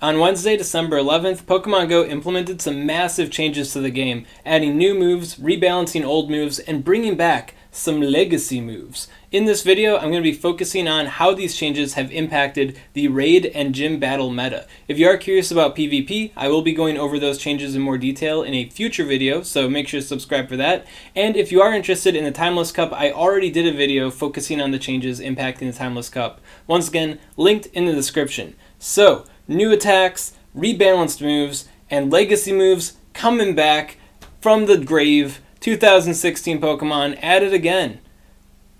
On Wednesday, December 11th, Pokemon Go implemented some massive changes to the game, adding new moves, rebalancing old moves, and bringing back some legacy moves. In this video, I'm going to be focusing on how these changes have impacted the raid and gym battle meta. If you are curious about PvP, I will be going over those changes in more detail in a future video, so make sure to subscribe for that. And if you are interested in the Timeless Cup, I already did a video focusing on the changes impacting the Timeless Cup. Once again, linked in the description. So, new attacks, rebalanced moves, and legacy moves coming back from the grave. 2016 Pokemon added again.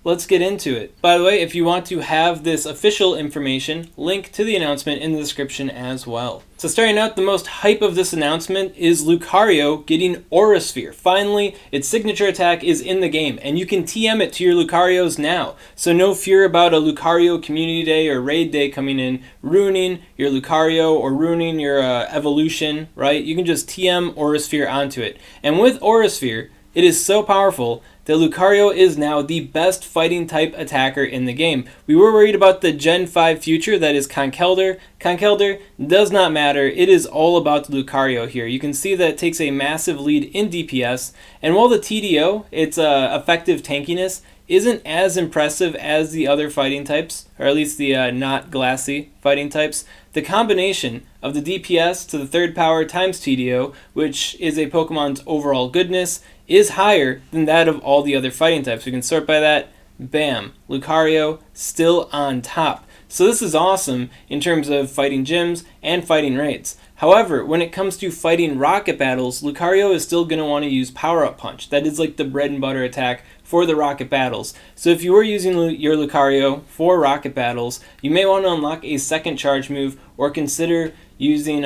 Let's get into it. By the way, if you want to have this official information, link to the announcement in the description as well. So starting out, the most hype of this announcement is Lucario getting Aura Sphere. Finally, its signature attack is in the game, and you can TM it to your Lucarios now. So no fear about a Lucario Community Day or Raid Day coming in, ruining your Lucario or ruining your evolution, right? You can just TM Aura Sphere onto it. And with Aura Sphere, it is so powerful that Lucario is now the best fighting type attacker in the game. We were worried about the Gen 5 future, that is Conkeldurr. Conkeldurr does not matter. It is all about the Lucario here. You can see that it takes a massive lead in DPS, and while the TDO, its effective tankiness, isn't as impressive as the other fighting types, or at least the not glassy fighting types, the combination of the DPS to the third power times TDO, which is a Pokemon's overall goodness, is higher than that of all the other fighting types. We can sort by that. Bam. Lucario still on top. So this is awesome in terms of fighting gyms and fighting raids. However, when it comes to fighting rocket battles, Lucario is still going to want to use Power Up Punch. That is like the bread and butter attack for the rocket battles. So if you were using your Lucario for rocket battles, you may want to unlock a second charge move or consider using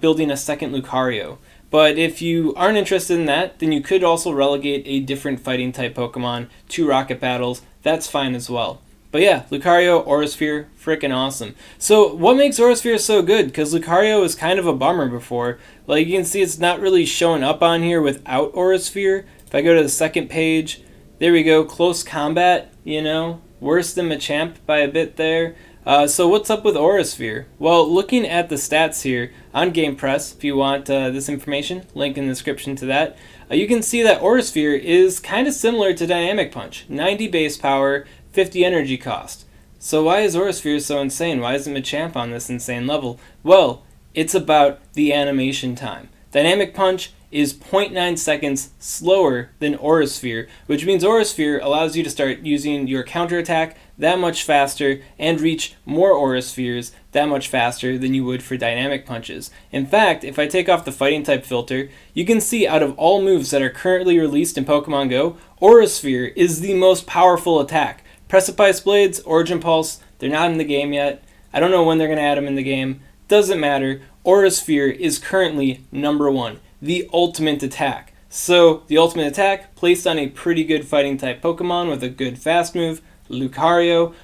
building a second Lucario. But if you aren't interested in that, then you could also relegate a different fighting type Pokemon to rocket battles. That's fine as well. But yeah, Lucario, Aura Sphere, freaking awesome. So what makes Aura Sphere so good? Because Lucario was kind of a bummer before. Like you can see, it's not really showing up on here without Aura Sphere. If I go to the second page, there we go, close combat, you know, worse than Machamp by a bit there. So what's up with Aura Sphere? Well, looking at the stats here on Game Press, if you want this information, link in the description to that, you can see that Aura Sphere is kind of similar to Dynamic Punch. 90 base power, 50 energy cost. So why is Aura Sphere so insane? Why isn't Machamp on this insane level? Well, it's about the animation time. Dynamic Punch is 0.9 seconds slower than Aura Sphere, which means Aura Sphere allows you to start using your counterattack that much faster and reach more Aura Spheres that much faster than you would for Dynamic Punches. In fact, if I take off the fighting type filter, you can see out of all moves that are currently released in Pokemon Go, Aura Sphere is the most powerful attack. Precipice Blades, Origin Pulse, they're not in the game yet. I don't know when they're going to add them in the game. Doesn't matter. Aura Sphere is currently number one. The ultimate attack. So the ultimate attack placed on a pretty good fighting type Pokemon with a good fast move, Lucario.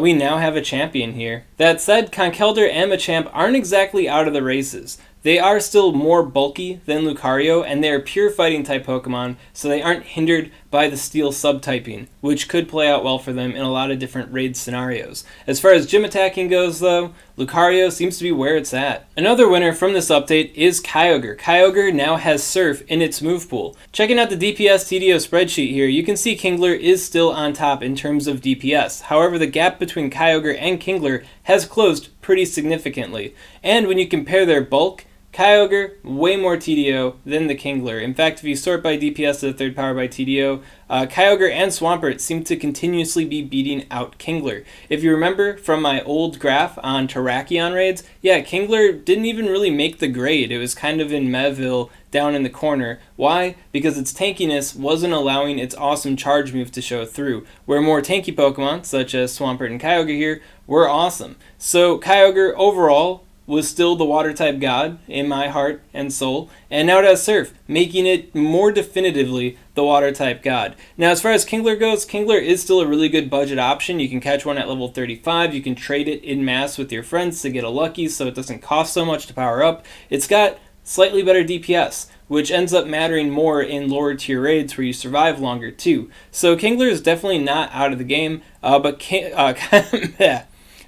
We now have a champion here. That said, Conkeldurr and Machamp aren't exactly out of the races. They are still more bulky than Lucario, and they are pure fighting type Pokemon, so they aren't hindered by the steel subtyping, which could play out well for them in a lot of different raid scenarios. As far as gym attacking goes though, Lucario seems to be where it's at. Another winner from this update is Kyogre. Kyogre now has Surf in its move pool. Checking out the DPS TDO spreadsheet here, you can see Kingler is still on top in terms of DPS. However, the gap between Kyogre and Kingler has closed pretty significantly. And when you compare their bulk, Kyogre, way more TDO than the Kingler. In fact, if you sort by DPS to the third power by TDO, Kyogre and Swampert seem to continuously be beating out Kingler. If you remember from my old graph on Terrakion raids, yeah, Kingler didn't even really make the grade. It was kind of in Meville down in the corner. Why? Because its tankiness wasn't allowing its awesome charge move to show through, where more tanky Pokemon, such as Swampert and Kyogre here, were awesome. So Kyogre overall was still the water type god in my heart and soul, and now it has Surf, making it more definitively the water type god. Now as far as Kingler goes, Kingler is still a really good budget option. You can catch one at level 35, you can trade it in mass with your friends to get a lucky so it doesn't cost so much to power up. It's got slightly better DPS, which ends up mattering more in lower tier raids where you survive longer too. So Kingler is definitely not out of the game, but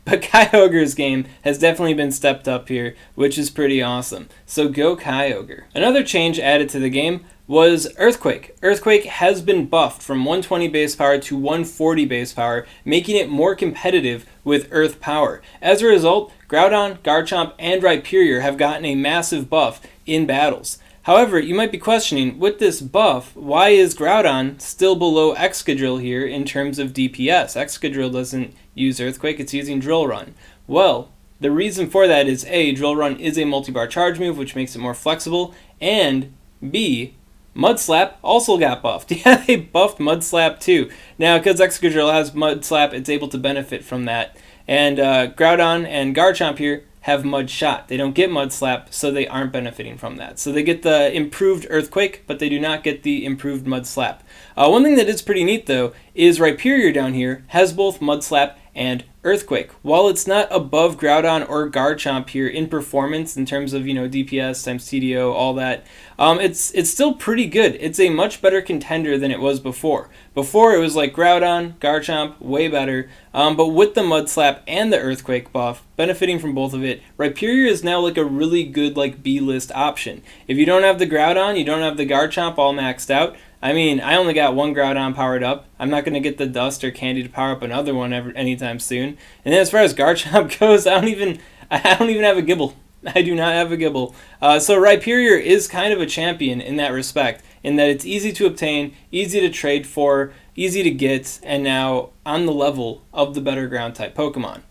But Kyogre's game has definitely been stepped up here, which is pretty awesome. So go Kyogre. Another change added to the game was Earthquake. Earthquake has been buffed from 120 base power to 140 base power, making it more competitive with Earth power. As a result, Groudon, Garchomp, and Rhyperior have gotten a massive buff in battles. However, you might be questioning, with this buff, why is Groudon still below Excadrill here in terms of DPS? Excadrill doesn't use Earthquake, it's using Drill Run. Well, the reason for that is A, Drill Run is a multi-bar charge move, which makes it more flexible, and B, Mud Slap also got buffed. Yeah, they buffed Mud Slap too. Now, because Excadrill has Mud Slap, it's able to benefit from that. And Groudon and Garchomp here have Mud Shot. They don't get Mud Slap, so they aren't benefiting from that. So they get the improved Earthquake, but they do not get the improved Mud Slap. One thing that is pretty neat, though, is Rhyperior down here has both Mud Slap and Earthquake. While it's not above Groudon or Garchomp here in performance in terms of, DPS times TDO, all that, it's still pretty good. It's a much better contender than it was before. Before, it was like Groudon, Garchomp, way better. But with the Mud Slap and the Earthquake buff, benefiting from both of it, Rhyperior is now like a really good B-list option. If you don't have the Groudon, you don't have the Garchomp all maxed out. I mean, I only got one Groudon powered up. I'm not going to get the Dust or Candy to power up another one anytime soon. And then as far as Garchomp goes, I don't even have a Gibble. I do not have a Gibble. So Rhyperior is kind of a champion in that respect, in that it's easy to obtain, easy to trade for, easy to get, and now on the level of the better ground-type Pokemon.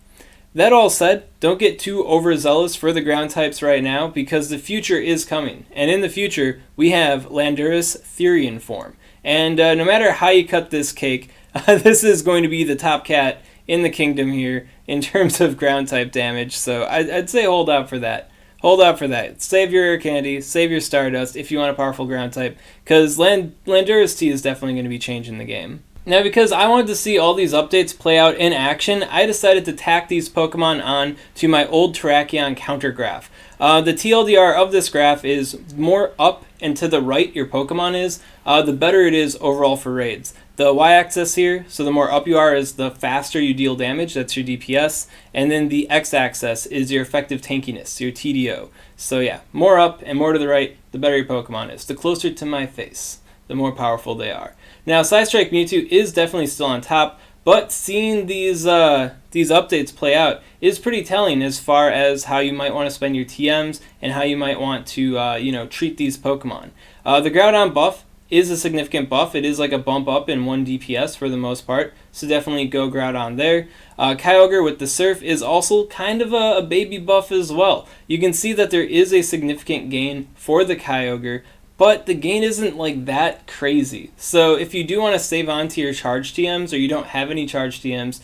That all said, don't get too overzealous for the ground types right now, because the future is coming. And in the future, we have Landorus Therian form. And no matter how you cut this cake, this is going to be the top cat in the kingdom here in terms of ground type damage. So I'd say hold out for that. Hold out for that. Save your Air Candy, save your Stardust if you want a powerful ground type, because Landorus T is definitely going to be changing the game. Now, because I wanted to see all these updates play out in action, I decided to tack these Pokemon on to my old Terrakion counter graph. The TLDR of this graph is more up and to the right your Pokemon is, the better it is overall for raids. The y-axis here, so the more up you are, is the faster you deal damage, that's your DPS, and then the x-axis is your effective tankiness, your TDO. So yeah, more up and more to the right, the better your Pokemon is. The closer to my face, the more powerful they are. Now, Psystrike Mewtwo is definitely still on top, but seeing these updates play out is pretty telling as far as how you might want to spend your TMs and how you might want to, treat these Pokemon. The Groudon buff is a significant buff. It is like a bump up in 1 DPS for the most part, so definitely go Groudon there. Kyogre with the Surf is also kind of a baby buff as well. You can see that there is a significant gain for the Kyogre, but the gain isn't like that crazy. So if you do want to save on to your charge TMs or you don't have any charge TMs,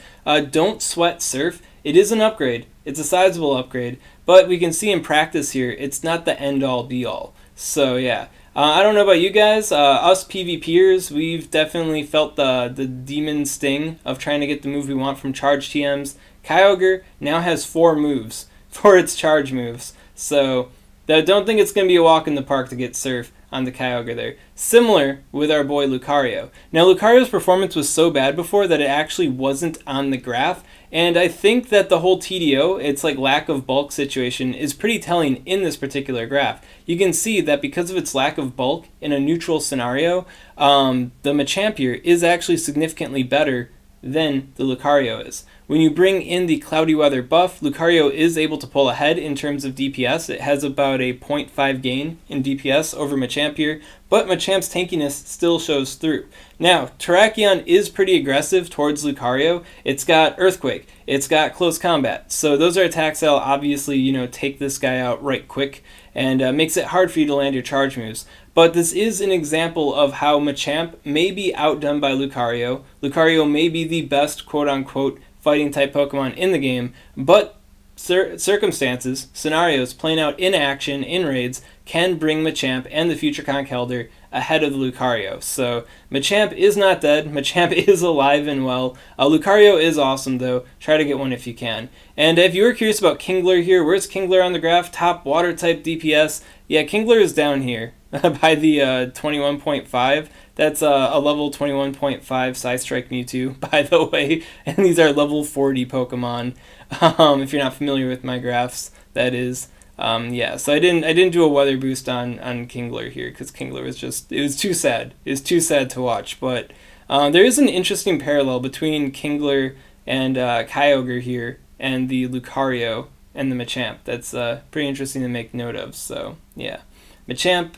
don't sweat Surf. It is an upgrade. It's a sizable upgrade, but we can see in practice here, it's not the end-all be-all. So yeah, I don't know about you guys. Us PvPers, we've definitely felt the demon sting of trying to get the move we want from charge TMs. Kyogre now has 4 moves for its charge moves. So I don't think it's going to be a walk in the park to get Surf on the Kyogre there. Similar with our boy Lucario. Now, Lucario's performance was so bad before that it actually wasn't on the graph, and I think that the whole TDO, its lack of bulk situation, is pretty telling in this particular graph. You can see that because of its lack of bulk in a neutral scenario, the Machamp here is actually significantly better than the Lucario is. When you bring in the Cloudy Weather buff, Lucario is able to pull ahead in terms of DPS. It has about a 0.5 gain in DPS over Machamp here, but Machamp's tankiness still shows through. Now, Terrakion is pretty aggressive towards Lucario. It's got Earthquake. It's got Close Combat. So those are attacks that'll obviously, take this guy out right quick and makes it hard for you to land your charge moves. But this is an example of how Machamp may be outdone by Lucario. Lucario may be the best quote-unquote fighting type Pokemon in the game, but circumstances, scenarios playing out in action, in raids, can bring Machamp and the future Conkeldurr ahead of the Lucario. So Machamp is not dead. Machamp is alive and well. Lucario is awesome though. Try to get one if you can. And if you were curious about Kingler here, where's Kingler on the graph? Top water type DPS. Yeah, Kingler is down here by the 21.5. That's a level 21.5 Psystrike Mewtwo, by the way. And these are level 40 Pokemon. If you're not familiar with my graphs, that is. Yeah, so I didn't do a weather boost on Kingler here because Kingler was it was too sad. It was too sad to watch. But there is an interesting parallel between Kingler and Kyogre here and the Lucario and the Machamp. That's pretty interesting to make note of. So yeah, Machamp,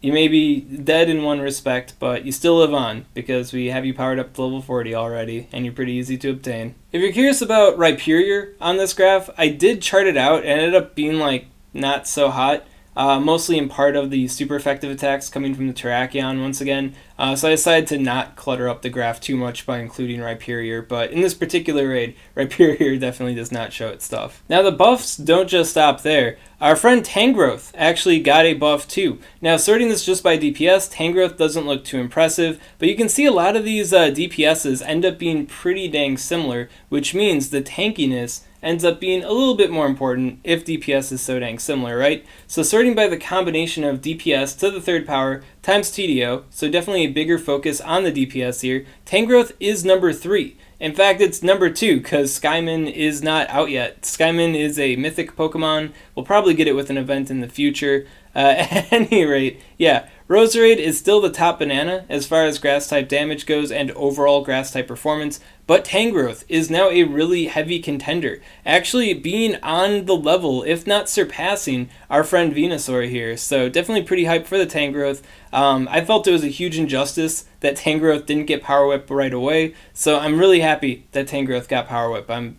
you may be dead in one respect, but you still live on because we have you powered up to level 40 already, and you're pretty easy to obtain. If you're curious about Rhyperior on this graph, I did chart it out and it ended up being like not so hot, mostly in part of the super effective attacks coming from the Terrakion once again. So I decided to not clutter up the graph too much by including Rhyperior, but in this particular raid, Rhyperior definitely does not show its stuff. Now the buffs don't just stop there. Our friend Tangrowth actually got a buff too. Now sorting this just by DPS, Tangrowth doesn't look too impressive, but you can see a lot of these DPSs end up being pretty dang similar, which means the tankiness ends up being a little bit more important if DPS is so dang similar, right? So sorting by the combination of DPS to the third power times TDO, so definitely a bigger focus on the DPS here, Tangrowth is number 3. In fact, it's number 2 because Skyman is not out yet. Skyman is a mythic Pokemon. We'll probably get it with an event in the future. At any rate, yeah, Roserade is still the top banana as far as grass-type damage goes and overall grass-type performance, but Tangrowth is now a really heavy contender, actually being on the level, if not surpassing, our friend Venusaur here. So definitely pretty hyped for the Tangrowth. I felt it was a huge injustice that Tangrowth didn't get Power Whip right away, so I'm really happy that Tangrowth got Power Whip. I'm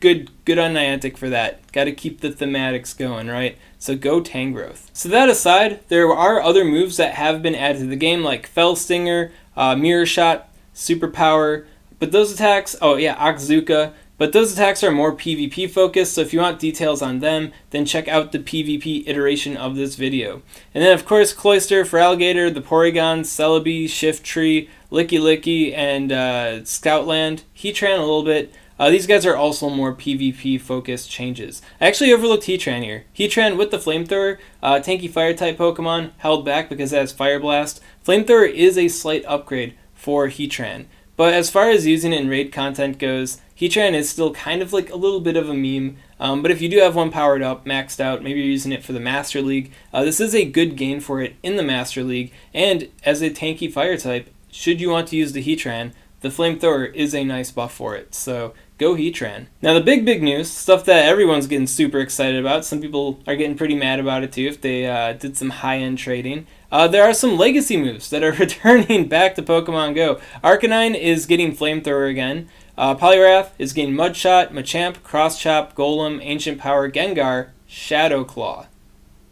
good on Niantic for that. Got to keep the thematics going, right? So go Tangrowth. So that aside, there are other moves that have been added to the game, like Fell Stinger, Mirror Shot, Superpower, but those attacks, oh yeah, Oxzuka, but those attacks are more PvP focused, so if you want details on them, then check out the PvP iteration of this video. And then of course, Cloyster, Feraligatr, the Porygon, Celebi, Shiftry, Licky, and Scoutland, Heatran a little bit. These guys are also more PvP-focused changes. I actually overlooked Heatran here. Heatran with the Flamethrower, tanky Fire-type Pokemon, held back because it has Fire Blast. Flamethrower is a slight upgrade for Heatran. But as far as using it in raid content goes, Heatran is still kind of like a little bit of a meme. But if you do have one powered up, maxed out, maybe you're using it for the Master League, this is a good gain for it in the Master League. And as a tanky Fire-type, should you want to use the Heatran, the Flamethrower is a nice buff for it. So go Heatran. Now the big news, stuff that everyone's getting super excited about, some people are getting pretty mad about it too if they did some high-end trading. There are some legacy moves that are returning back to Pokemon Go. Arcanine is getting Flamethrower again. Poliwrath is getting Mudshot, Machamp, Cross Chop, Golem, Ancient Power, Gengar, Shadow Claw.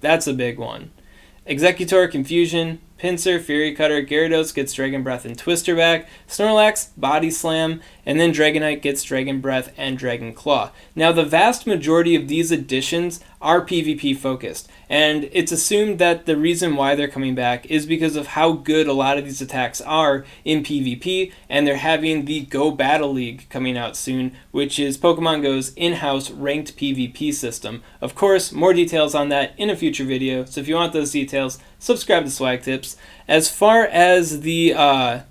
That's a big one. Executor, Confusion, Pinsir, Fury Cutter, Gyarados gets Dragon Breath and Twister back, Snorlax, Body Slam, and then Dragonite gets Dragon Breath and Dragon Claw. Now the vast majority of these additions are PvP focused, and it's assumed that the reason why they're coming back is because of how good a lot of these attacks are in PvP, and they're having the Go Battle League coming out soon, which is Pokemon Go's in-house ranked PvP system. Of course, more details on that in a future video, so if you want those details, subscribe to SwagTips. As far as the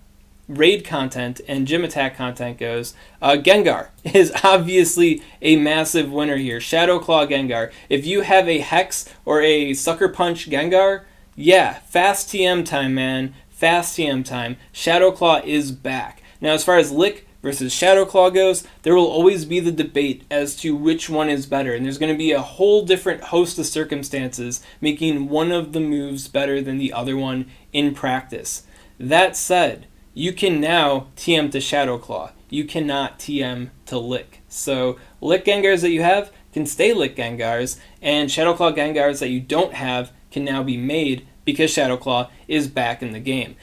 raid content and gym attack content goes, Gengar is obviously a massive winner here. Shadow Claw Gengar. If you have a Hex or a Sucker Punch Gengar, yeah, fast TM time, man. Fast TM time. Shadow Claw is back. Now, as far as Lick versus Shadow Claw goes, there will always be the debate as to which one is better, and there's going to be a whole different host of circumstances making one of the moves better than the other one in practice. That said, you can now TM to Shadow Claw. You cannot TM to Lick. So Lick Gengars that you have can stay Lick Gengars, and Shadow Claw Gengars that you don't have can now be made because Shadow Claw is back in the game.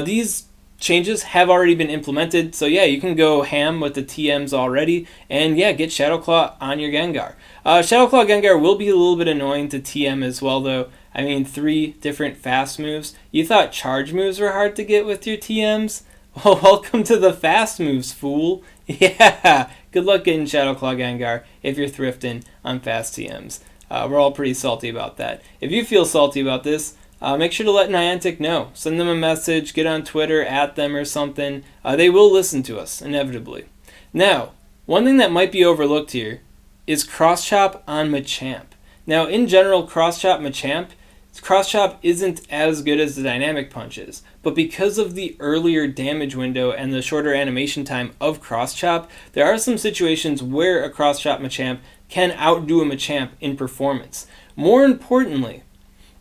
These changes have already been implemented, so yeah, you can go ham with the TMs already, and yeah, get Shadow Claw on your Gengar. Shadow Claw Gengar will be a little bit annoying to TM as well, though. I mean, 3 different fast moves. You thought charge moves were hard to get with your TMs? Well, welcome to the fast moves, fool. Yeah, good luck getting Shadow Claw Gengar if you're thrifting on fast TMs. We're all pretty salty about that. If you feel salty about this, make sure to let Niantic know. Send them a message, get on Twitter, at them or something. They will listen to us, inevitably. Now, one thing that might be overlooked here is Cross-Chop on Machamp. Now, in general, Cross-Chop Machamp, Cross-Chop isn't as good as the Dynamic Punch is, but because of the earlier damage window and the shorter animation time of Cross-Chop, there are some situations where a Cross-Chop Machamp can outdo a Machamp in performance. More importantly,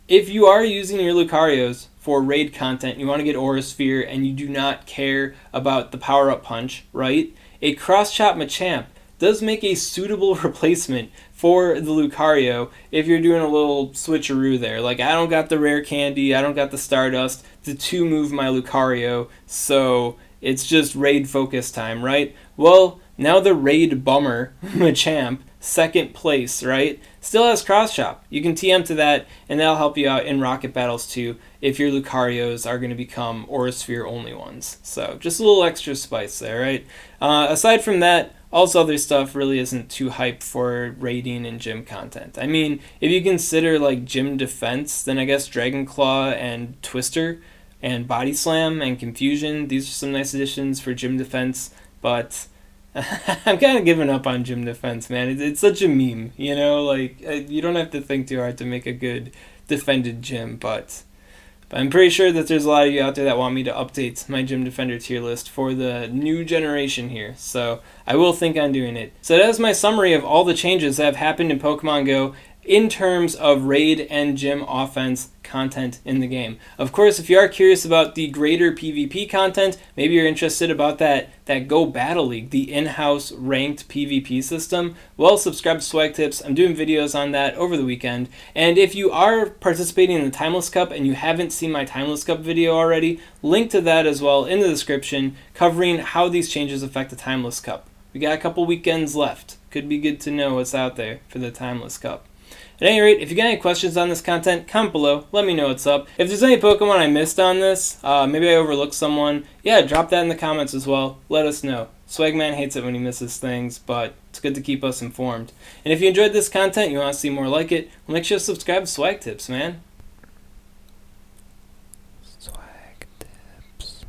if you are using your Lucarios for raid content, you want to get Aura Sphere, and you do not care about the power-up punch, right? A Cross-Chop Machamp does make a suitable replacement for the Lucario if you're doing a little switcheroo there. Like, I don't got the rare candy, I don't got the Stardust to 2-move my Lucario, so it's just raid focus time, right? Well, now the raid bummer Machamp, second place, right, still has Cross-Chop. You can TM to that, and that'll help you out in Rocket Battles too if your Lucarios are going to become Aura Sphere only ones. So just a little extra spice there, right? Aside from that, all this other stuff really isn't too hype for raiding and gym content. I mean, if you consider like gym defense, then I guess Dragon Claw and Twister and Body Slam and Confusion, these are some nice additions for gym defense, but I'm kind of giving up on gym defense, man. It's such a meme, you know? Like, you don't have to think too hard to make a good defended gym, but I'm pretty sure that there's a lot of you out there that want me to update my gym defender tier list for the new generation here, so I will think on doing it. So that is my summary of all the changes that have happened in Pokemon Go in terms of raid and gym offense content in the game. Of course, if you are curious about the greater PvP content, maybe you're interested about that Go Battle League, the in-house ranked PvP system, well, subscribe to SwagTips. I'm doing videos on that over the weekend. And if you are participating in the Timeless Cup and you haven't seen my Timeless Cup video already, link to that as well in the description, covering how these changes affect the Timeless Cup. We got a couple weekends left. Could be good to know what's out there for the Timeless Cup. At any rate, if you got any questions on this content, comment below. Let me know what's up. If there's any Pokemon I missed on this, maybe I overlooked someone, yeah, drop that in the comments as well. Let us know. Swagman hates it when he misses things, but it's good to keep us informed. And if you enjoyed this content, you want to see more like it, well, make sure to subscribe to SwagTips, man. SwagTips.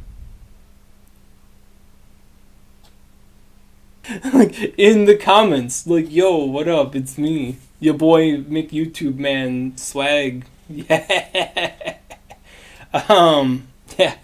Like, in the comments, like, yo, what up? It's me. Your boy McYouTube man Swag. Yeah. Yeah.